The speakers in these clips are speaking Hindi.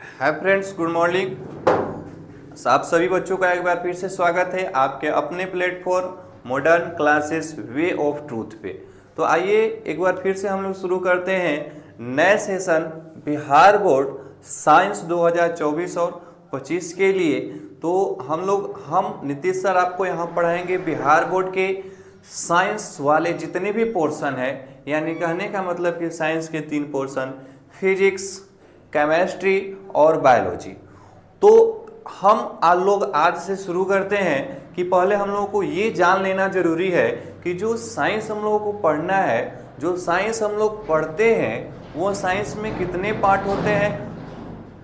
Hi friends, good morning. आप सभी बच्चों का एक बार फिर से स्वागत है आपके अपने platform modern classes way of truth पे। तो आइए एक बार फिर से हम लोग शुरू करते हैं नए सेशन बिहार बोर्ड साइंस 2024 और 25 के लिए। तो हम नीतीश सर आपको यहाँ पढ़ाएंगे बिहार बोर्ड के साइंस वाले जितने भी पोर्शन है, यानी कहने का मतलब कि साइंस के 3 पोर्शन फिजिक्स, केमिस्ट्री और बायोलॉजी। तो हम लोग आज से शुरू करते हैं कि पहले हम लोगों को ये जान लेना जरूरी है कि जो साइंस हम लोगों को पढ़ना है, जो साइंस हम लोग पढ़ते हैं वो साइंस में कितने पार्ट होते हैं।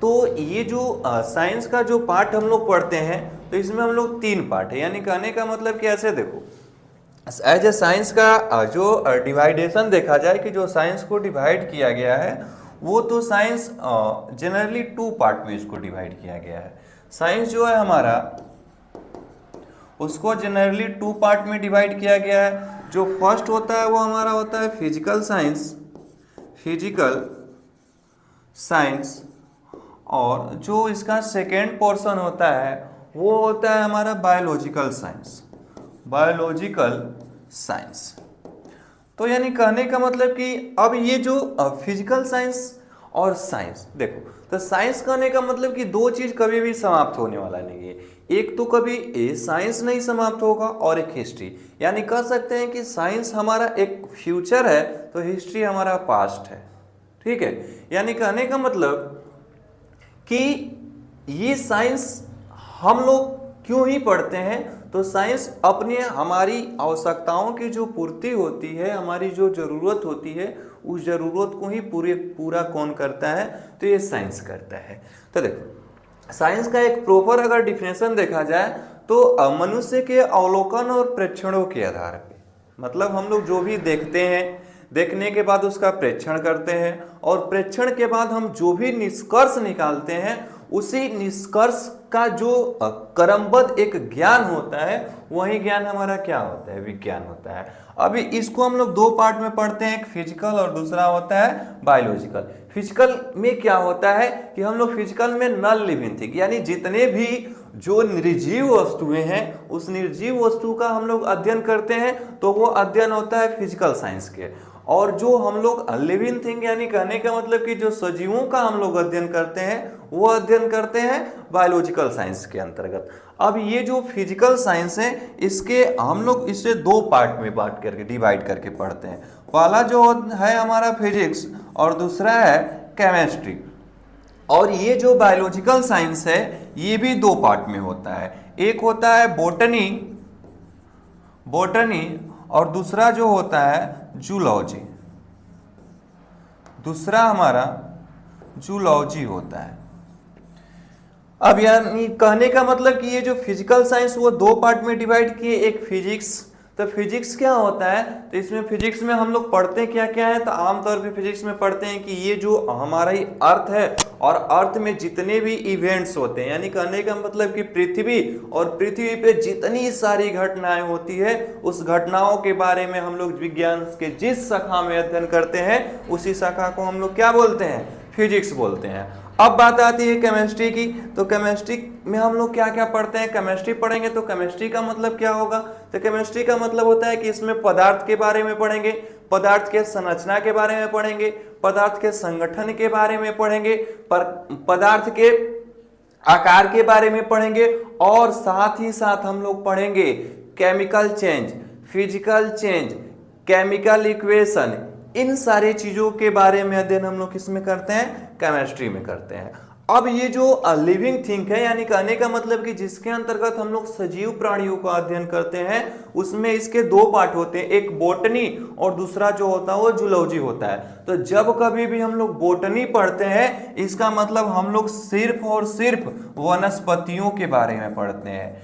तो ये जो साइंस का जो पार्ट हम लोग पढ़ते हैं तो इसमें हम लोग 3 पार्ट है, यानी कहने का मतलब कि ऐसे देखो, एज ए साइंस का जो डिवाइडेशन देखा जाए कि जो साइंस को डिवाइड किया गया है वो तो साइंस जनरली 2 पार्ट में इसको डिवाइड किया गया है। साइंस जो है हमारा उसको जनरली 2 पार्ट में डिवाइड किया गया है। जो फर्स्ट होता है वो हमारा होता है फिजिकल साइंस, और जो इसका सेकेंड पोर्शन होता है वो होता है हमारा बायोलॉजिकल साइंस। तो यानी कहने का मतलब कि अब ये जो फिजिकल साइंस और साइंस देखो, तो साइंस कहने का मतलब कि 2 चीज कभी भी समाप्त होने वाला नहीं है। एक तो कभी साइंस नहीं समाप्त होगा और एक हिस्ट्री, यानी कह सकते हैं कि साइंस हमारा एक फ्यूचर है तो हिस्ट्री हमारा पास्ट है। ठीक है, यानी कहने का मतलब कि ये साइंस हम लोग क्यों ही पढ़ते हैं, तो साइंस अपने हमारी आवश्यकताओं की जो पूर्ति होती है, हमारी जो जरूरत होती है, उस जरूरत को ही पूरा कौन करता है, तो ये साइंस करता है। तो देखो, साइंस का एक प्रॉपर अगर डिफिनेशन देखा जाए तो मनुष्य के अवलोकन और प्रेक्षणों के आधार पे, मतलब हम लोग जो भी देखते हैं, देखने के बाद उसका प्रेक्षण करते हैं और प्रेक्षण के बाद हम जो भी निष्कर्ष निकालते हैं उसी निष्कर्ष का जो क्रमबद्ध एक ज्ञान होता है, वही ज्ञान हमारा क्या होता है, विज्ञान होता है। अभी इसको हम लोग 2 पार्ट में पढ़ते हैं, एक फिजिकल और दूसरा होता है बायोलॉजिकल। फिजिकल में क्या होता है कि हम लोग फिजिकल में नॉन लिविंग थिंग, यानी जितने भी जो निर्जीव वस्तुएं हैं उस निर्जीव वस्तु का हम लोग अध्ययन करते हैं, तो वो अध्ययन होता है फिजिकल साइंस के। और जो हम लोग लिविंग थिंग, यानी कहने का मतलब कि जो सजीवों का हम लोग अध्ययन करते हैं, वो अध्ययन करते हैं बायोलॉजिकल साइंस के अंतर्गत। अब ये जो फिजिकल साइंस है इसके हम लोग इसे 2 पार्ट में बांट करके डिवाइड करके पढ़ते हैं। पहला जो है हमारा फिजिक्स और दूसरा है केमिस्ट्री। और ये जो बायोलॉजिकल साइंस है ये भी 2 पार्ट में होता है, एक होता है बोटनी और दूसरा जो होता है जूलॉजी, दूसरा हमारा जूलॉजी होता है। अब यानी कहने का मतलब कि ये जो फिजिकल साइंस वो 2 पार्ट में डिवाइड किए, एक फिजिक्स। तो फिजिक्स क्या होता है, तो इसमें फिजिक्स में हम लोग पढ़ते क्या क्या है, तो आमतौर पे फिजिक्स में पढ़ते हैं कि ये जो हमारा ही अर्थ है और अर्थ में जितने भी इवेंट्स होते हैं, यानी कहने का मतलब कि पृथ्वी और पृथ्वी पे जितनी सारी घटनाएं होती है उस घटनाओं के बारे में हम लोग विज्ञान के जिस शाखा में अध्ययन करते हैं उसी शाखा को हम लोग क्या बोलते हैं, फिजिक्स बोलते हैं। अब बात आती है केमिस्ट्री की, तो केमिस्ट्री में हम लोग क्या क्या पढ़ते हैं, केमिस्ट्री पढ़ेंगे तो केमिस्ट्री का मतलब क्या होगा, तो केमिस्ट्री का मतलब होता है कि इसमें पदार्थ के बारे में पढ़ेंगे, पदार्थ के संरचना के बारे में पढ़ेंगे, पदार्थ के संगठन के बारे में पढ़ेंगे, पदार्थ के आकार के बारे में पढ़ेंगे, और साथ ही साथ हम लोग पढ़ेंगे chemical change, physical change, chemical equation, इन सारी चीजों के बारे में अध्ययन हम लोग किसमें करते हैं, केमिस्ट्री में करते हैं। अब ये जो लिविंग थिंग है, यानी कहने का मतलब कि जिसके अंतर्गत हम लोग सजीव प्राणियों का अध्ययन करते हैं, उसमें इसके 2 पार्ट होते हैं, एक बोटनी और दूसरा जो होता है वो जूलॉजी होता है। तो जब कभी भी हम लोग बोटनी पढ़ते हैं इसका मतलब हम लोग सिर्फ और सिर्फ वनस्पतियों के बारे में पढ़ते हैं,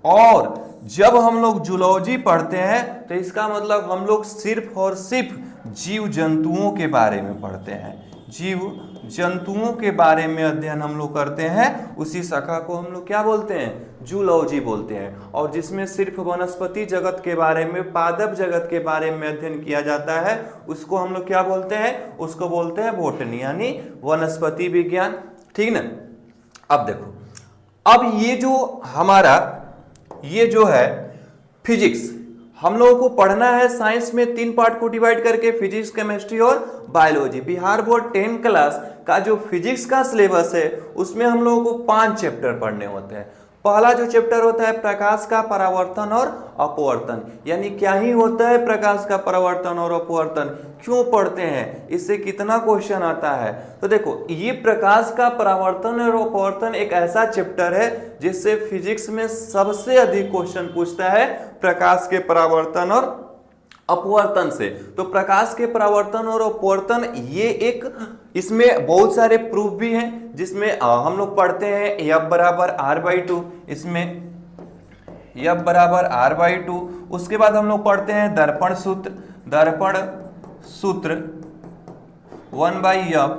और जब हम लोग जूलॉजी पढ़ते हैं तो इसका मतलब हम लोग सिर्फ और सिर्फ जीव जंतुओं के बारे में पढ़ते हैं, जीव जंतुओं के बारे में अध्ययन हम लोग करते हैं। उसी शाखा को हम लोग क्या बोलते हैं, जूलॉजी बोलते हैं। और जिसमें सिर्फ वनस्पति जगत के बारे में, पादप जगत के बारे में अध्ययन किया जाता है, उसको हम लोग क्या बोलते हैं, उसको बोलते हैं बोटनी, यानी वनस्पति विज्ञान। ठीक ना। अब देखो, अब ये जो हमारा ये जो है फिजिक्स, हम लोगों को पढ़ना है साइंस में 3 पार्ट को डिवाइड करके, फिजिक्स, केमिस्ट्री और बायोलॉजी। बिहार बोर्ड 10 क्लास का जो फिजिक्स का सिलेबस है उसमें हम लोगों को 5 चैप्टर पढ़ने होते हैं। पहला जो चैप्टर होता है प्रकाश का परावर्तन और अपवर्तन, यानी क्या ही होता है प्रकाश का परावर्तन और अपवर्तन, क्यों पढ़ते हैं, इससे कितना क्वेश्चन आता है। तो देखो, ये प्रकाश का परावर्तन और अपवर्तन एक ऐसा चैप्टर है जिससे फिजिक्स में सबसे अधिक क्वेश्चन पूछता है प्रकाश के परावर्तन और अपवर्तन से। तो प्रकाश के परावर्तन और अपवर्तन ये एक, इसमें बहुत सारे प्रूफ भी हैं, जिसमें हम लोग पढ़ते हैं F बराबर r/2, इसमें F बराबर r/2। उसके बाद हम लोग पढ़ते हैं दर्पण सूत्र 1/F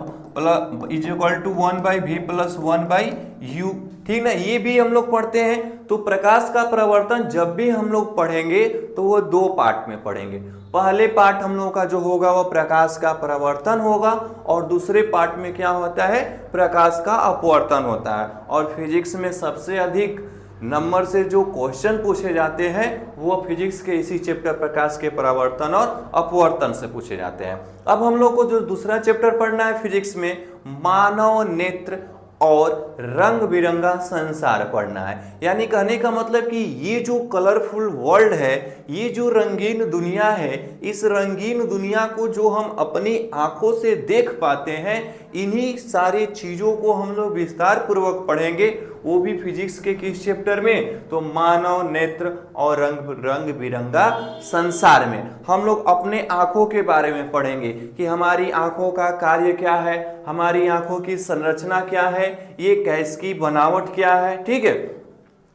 is equal to 1/V plus 1/U, ठीक ना, ये भी हम लोग पढ़ते हैं। तो प्रकाश का परावर्तन जब भी हम लोग पढ़ेंगे तो वो 2 पार्ट में पढ़ेंगे। पहले पार्ट हम लोगों का जो होगा वो प्रकाश का परावर्तन होगा, और दूसरे पार्ट में क्या होता है, प्रकाश का अपवर्तन होता है। और फिजिक्स में सबसे अधिक नंबर से जो क्वेश्चन पूछे जाते हैं वो फिजिक्स के इसी चैप्टर प्रकाश के परावर्तन और अपवर्तन से पूछे जाते हैं। अब हम लोग को जो दूसरा चैप्टर पढ़ना है फिजिक्स में, मानव नेत्र और रंग बिरंगा संसार पढ़ना है। यानी कहने का मतलब कि ये जो कलरफुल वर्ल्ड है, ये जो रंगीन दुनिया है, इस रंगीन दुनिया को जो हम अपनी आंखों से देख पाते हैं, इन्हीं सारी चीजों को हम लोग विस्तार पूर्वक पढ़ेंगे, वो भी फिजिक्स के किस चैप्टर में, तो मानव नेत्र और रंग बिरंगा संसार में। हम लोग अपने आंखों के बारे में पढ़ेंगे कि हमारी आंखों का कार्य क्या है, हमारी आंखों की संरचना क्या है, ये कैस की बनावट क्या है, ठीक है,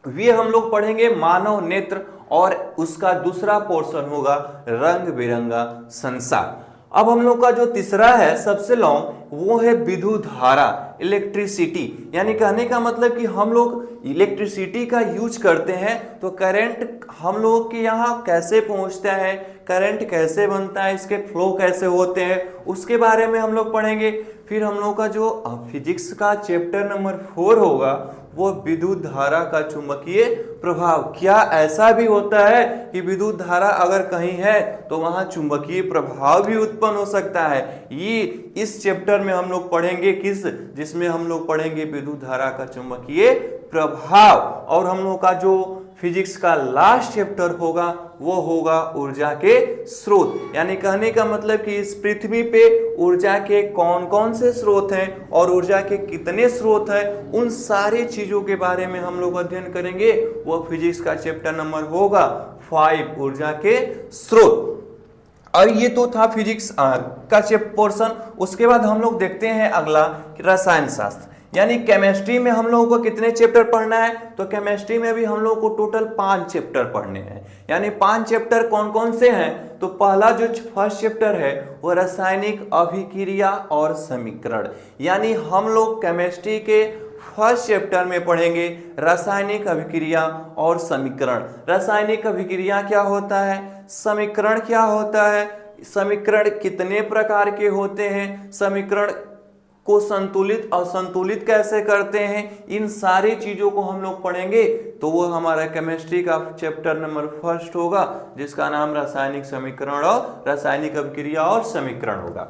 ये हम लोग पढ़ेंगे मानव नेत्र, और उसका दूसरा पोर्शन होगा रंग बिरंगा संसार। अब हम लोग का जो तीसरा है सबसे लॉन्ग, वो है विद्युत धारा, इलेक्ट्रिसिटी। यानी कहने का मतलब कि हम लोग इलेक्ट्रिसिटी का यूज करते हैं, तो करंट हम लोग के यहाँ कैसे पहुंचता है, करंट कैसे बनता है, इसके फ्लो कैसे होते हैं, उसके बारे में हम लोग पढ़ेंगे। फिर हम लोग का जो फिजिक्स का चैप्टर नंबर 4 होगा वो विद्युत धारा का चुंबकीय प्रभाव। क्या ऐसा भी होता है कि विद्युत धारा अगर कहीं है तो वहां चुंबकीय प्रभाव भी उत्पन्न हो सकता है, ये इस चैप्टर में हम लोग पढ़ेंगे, जिसमें हम लोग पढ़ेंगे विद्युत धारा का चुंबकीय प्रभाव। और हम लोग का जो फिजिक्स का लास्ट चैप्टर होगा वो होगा ऊर्जा के स्रोत। यानी कहने का मतलब कि इस पृथ्वी पे ऊर्जा के कौन कौन से स्रोत हैं और ऊर्जा के कितने स्रोत हैं, उन सारी चीजों के बारे में हम लोग अध्ययन करेंगे। वो फिजिक्स का चैप्टर नंबर होगा 5, ऊर्जा के स्रोत। और ये तो था फिजिक्स का चैप्टर पोर्शन। उसके बाद हम लोग देखते हैं अगला रसायन शास्त्र, यानी केमिस्ट्री में हम लोगों को कितने चैप्टर पढ़ना है, तो केमिस्ट्री में भी हम लोगों को टोटल 5 चैप्टर पढ़ने हैं। यानी 5 चैप्टर कौन कौन से हैं, तो पहला जो फर्स्ट चैप्टर है वो रासायनिक अभिक्रिया और समीकरण। यानी हम लोग केमिस्ट्री के फर्स्ट चैप्टर में पढ़ेंगे रासायनिक अभिक्रिया और समीकरण। रासायनिक अभिक्रिया क्या होता है, समीकरण क्या होता है, समीकरण कितने प्रकार के होते हैं, समीकरण को संतुलित और असंतुलित कैसे करते हैं, इन सारी चीजों को हम लोग पढ़ेंगे। तो वो हमारा केमिस्ट्री का चैप्टर नंबर 1 होगा, जिसका नाम रासायनिक समीकरण और रासायनिक अभिक्रिया और समीकरण होगा।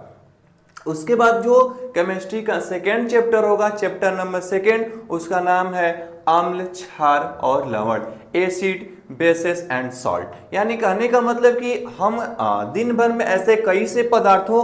उसके बाद जो केमिस्ट्री का सेकेंड चैप्टर होगा, चैप्टर नंबर 2, उसका नाम है अम्ल, क्षार और लवण, एसिड, बेसेस एंड सॉल्ट। यानी कहने का मतलब कि हम दिन भर में ऐसे कई से पदार्थों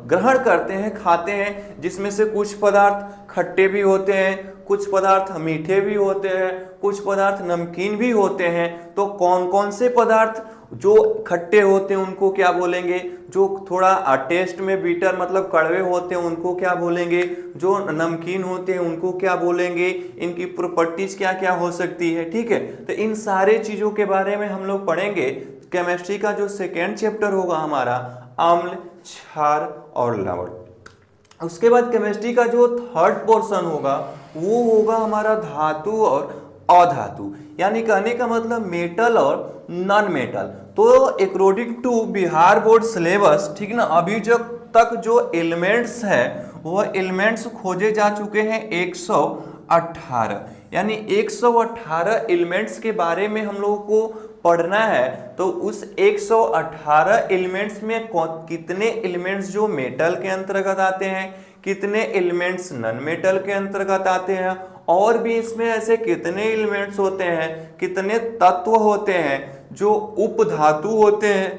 ग्रहण करते हैं, खाते हैं, जिसमें से कुछ पदार्थ खट्टे भी होते हैं, कुछ पदार्थ मीठे भी होते हैं, कुछ पदार्थ नमकीन भी होते हैं। तो कौन कौन से पदार्थ जो खट्टे होते हैं उनको क्या बोलेंगे, जो थोड़ा टेस्ट में बीटर मतलब कड़वे होते हैं उनको क्या बोलेंगे, जो नमकीन होते हैं उनको क्या बोलेंगे, इनकी प्रॉपर्टीज क्या क्या हो सकती है, ठीक है। तो इन सारे चीजों के बारे में हम लोग पढ़ेंगे। केमिस्ट्री का जो सेकेंड चैप्टर होगा हमारा अम्ल, क्षार और लवण। उसके बाद केमिस्ट्री का जो थर्ड पोर्शन होगा वो होगा हमारा धातु और अधातु। यानी कहने का मतलब मेटल और नॉन मेटल। तो according to Bihar board syllabus, ठीक ना, अभी तक जो एलिमेंट्स है वह एलिमेंट्स खोजे जा चुके हैं 118, यानी 118 एलिमेंट्स के बारे में हम लोगों को पढ़ना है। तो उस 118 एलिमेंट्स में कितने एलिमेंट्स जो मेटल के अंतर्गत आते हैं, कितने एलिमेंट्स नॉन मेटल के अंतर्गत आते हैं, और भी इसमें ऐसे कितने एलिमेंट्स होते हैं, कितने तत्व होते हैं जो उपधातु होते हैं,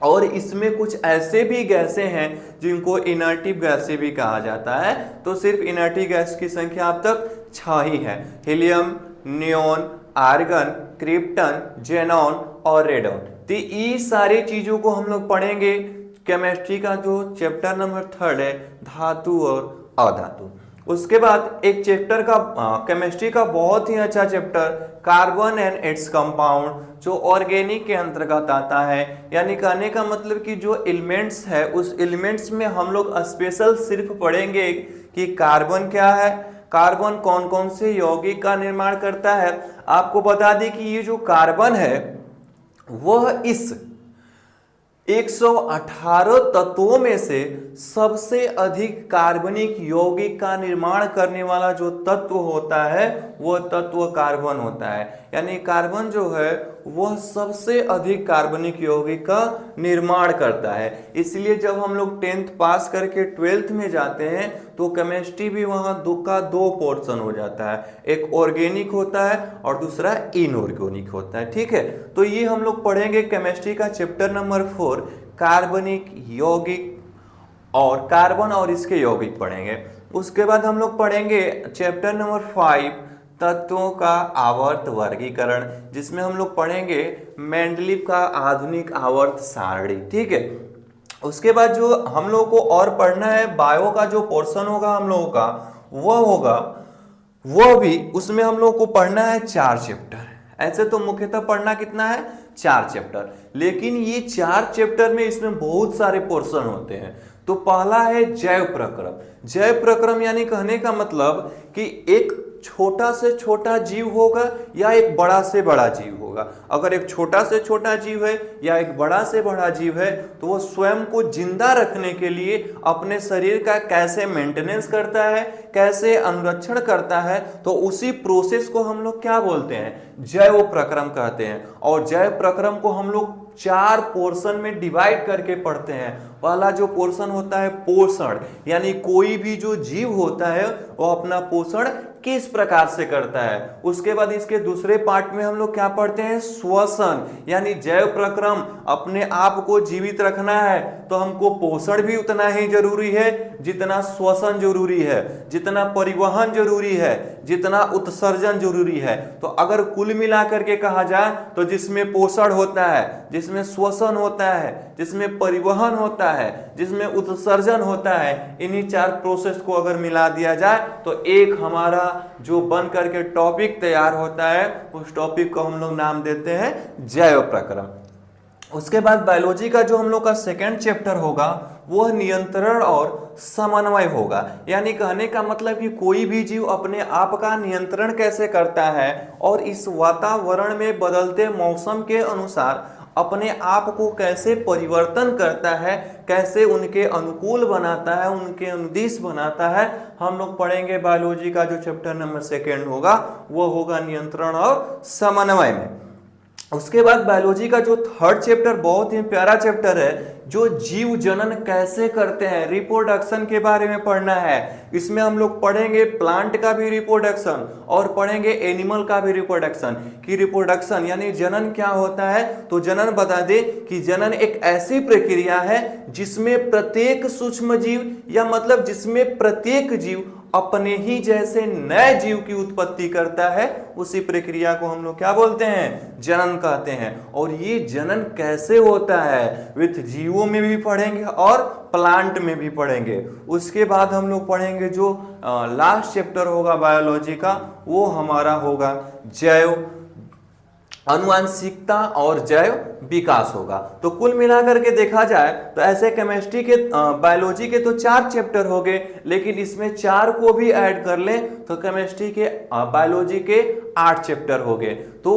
और इसमें कुछ ऐसे भी गैसें हैं जिनको इनर्टिव गैसें भी कहा जाता है। तो सिर्फ इनर्टिव गैस की संख्या अब तक 6 ही है, helium, neon, argon, krypton, xenon और रेडॉन। तो ये सारी चीजों को हम लोग पढ़ेंगे केमिस्ट्री का जो चैप्टर नंबर 3 है, धातु और अधातु। उसके बाद एक चैप्टर का केमिस्ट्री का बहुत ही अच्छा chapter carbon and its compound, जो ऑर्गेनिक के अंतर्गत आता है। यानी कहने का मतलब कि जो एलिमेंट्स है उस एलिमेंट्स में हम लोग स्पेशल सिर्फ पढ़ेंगे कि कार्बन क्या है, कार्बन कौन कौन से यौगिक का निर्माण करता है। आपको बता दें कि ये जो कार्बन है वह इस 118 तत्वों में से सबसे अधिक कार्बनिक यौगिक का निर्माण करने वाला जो तत्व होता है वह तत्व कार्बन होता है। यानी कार्बन जो है वह सबसे अधिक कार्बनिक यौगिक का निर्माण करता है। इसलिए जब हम लोग 10th पास करके 12th में जाते हैं तो केमिस्ट्री भी वहाँ दो पोर्शन हो जाता है, एक ऑर्गेनिक होता है और दूसरा इनऑर्गेनिक होता है। ठीक है, तो ये हम लोग पढ़ेंगे केमिस्ट्री का चैप्टर नंबर 4 कार्बनिक यौगिक, और कार्बन और इसके यौगिक पढ़ेंगे। उसके बाद हम लोग पढ़ेंगे चैप्टर नंबर 5 तत्वों का आवर्त वर्गीकरण, जिसमें हम लोग पढ़ेंगे मेंडलीव का आधुनिक आवर्त सारणी। ठीक है, उसके बाद जो हम लोगों को और पढ़ना है बायो का जो पोर्शन होगा हम लोगों का वह भी उसमें हम लोगों को पढ़ना है 4 चैप्टर। ऐसे तो मुख्यतः पढ़ना कितना है 4 चैप्टर, लेकिन ये 4 चैप्टर में इसमें बहुत सारे पोर्शन होते हैं। तो पहला है जैव प्रक्रम। जैव प्रक्रम यानी कहने का मतलब कि एक छोटा से छोटा जीव होगा या एक बड़ा से बड़ा जीव होगा। अगर एक छोटा से छोटा जीव है या एक बड़ा से बड़ा जीव है तो वो स्वयं को जिंदा रखने के लिए अपने शरीर का कैसे मेंटेनेंस करता है, कैसे अनुरक्षण करता है, तो उसी प्रोसेस को हम लोग क्या बोलते हैं, जैव प्रक्रम कहते हैं। और जैव प्रक्रम को हम लोग 4 पोर्शन में डिवाइड करके पढ़ते हैं। पहला जो पोर्शन होता है पोषण, यानी कोई भी जो जीव होता है वो अपना पोषण किस प्रकार से करता है। उसके बाद इसके दूसरे पार्ट में हम लोग क्या पढ़ते हैं, श्वसन, यानी जैव प्रक्रम अपने आप को जीवित रखना है तो हमको पोषण भी उतना ही जरूरी है जितना श्वसन जरूरी है, जितना परिवहन जरूरी है, जितना उत्सर्जन जरूरी है। तो अगर कुल मिलाकर के कहा जाए तो जिसमें पोषण होता है, जिसमें श्वसन होता है, जिसमें परिवहन होता है, जिसमें उत्सर्जन होता है, इन्हीं 4 प्रोसेस को अगर मिला दिया जाए तो एक हमारा जो बन करके टॉपिक तैयार होता है उस टॉपिक को हम लोग नाम देते हैं जैव प्रक्रम। उसके बाद बायोलॉजी का जो हम लोग का सेकेंड चैप्टर होगा वह नियंत्रण और समन्वय होगा। यानी कहने का मतलब कि कोई भी जीव अपने आप का नियंत्रण कैसे करता है और इस वातावरण में बदलते मौसम के अनुसार अपने आप को कैसे परिवर्तन करता है, कैसे उनके अनुकूल बनाता है, उनके अनुदिश बनाता है, हम लोग पढ़ेंगे। बायोलॉजी का जो चैप्टर नंबर 2 होगा वो होगा नियंत्रण और समन्वय में। उसके बाद बायोलॉजी का जो 3rd चैप्टर बहुत ही प्यारा चैप्टर है, जो जीव जनन कैसे करते हैं, रिप्रोडक्शन के बारे में पढ़ना है। इसमें हम लोग पढ़ेंगे प्लांट का भी रिप्रोडक्शन और पढ़ेंगे एनिमल का भी रिप्रोडक्शन। कि रिप्रोडक्शन यानी जनन क्या होता है, तो जनन बता दे कि जनन एक ऐसी प्रक्रिया है जिसमें प्रत्येक सूक्ष्म जीव या मतलब जिसमें प्रत्येक जीव अपने ही जैसे नए जीव की उत्पत्ति करता है, उसी प्रक्रिया को हम लोग क्या बोलते हैं, जनन कहते हैं। और ये जनन कैसे होता है विथ जीवों में भी पढ़ेंगे और प्लांट में भी पढ़ेंगे। उसके बाद हम लोग पढ़ेंगे जो लास्ट चैप्टर होगा बायोलॉजी का, वो हमारा होगा जैव अनुवांशिकता और जैव विकास होगा। तो कुल मिलाकर के देखा जाए तो ऐसे केमिस्ट्री के बायोलॉजी के तो 4 चैप्टर हो गए, लेकिन इसमें 4 को भी ऐड कर लें तो केमिस्ट्री के बायोलॉजी के 8 चैप्टर हो गए। तो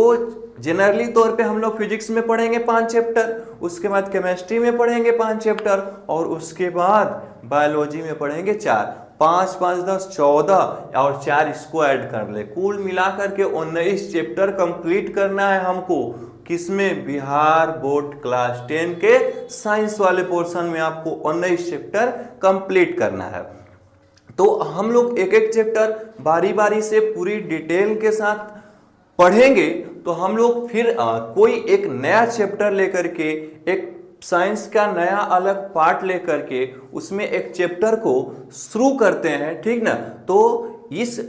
जनरली तौर पे हम लोग फिजिक्स में पढ़ेंगे 5 चैप्टर, उसके बाद केमिस्ट्री में पढ़ेंगे 5 चैप्टर, और उसके बाद बायोलॉजी में पढ़ेंगे 4, 5 5 10 14 और 4 इसको ऐड कर ले, कुल मिलाकर के 19 चैप्टर कंप्लीट करना है हमको। किसमें? बिहार बोर्ड क्लास 10 के साइंस वाले पोर्शन में आपको 19 चैप्टर कंप्लीट करना है। तो हम लोग एक एक चैप्टर बारी बारी से पूरी डिटेल के साथ पढ़ेंगे। तो हम लोग फिर कोई एक नया चैप्टर लेकर के, एक साइंस का नया अलग पार्ट लेकर के उसमें एक चैप्टर को शुरू करते हैं, ठीक ना। तो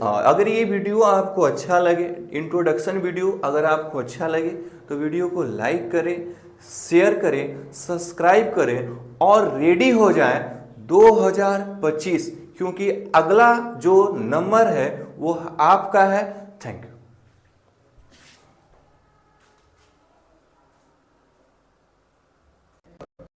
अगर ये वीडियो आपको अच्छा लगे, इंट्रोडक्शन वीडियो अगर आपको अच्छा लगे तो वीडियो को लाइक करें, शेयर करें, सब्सक्राइब करें और रेडी हो जाएं 2025, क्योंकि अगला जो नंबर है वो आपका है। Thank you.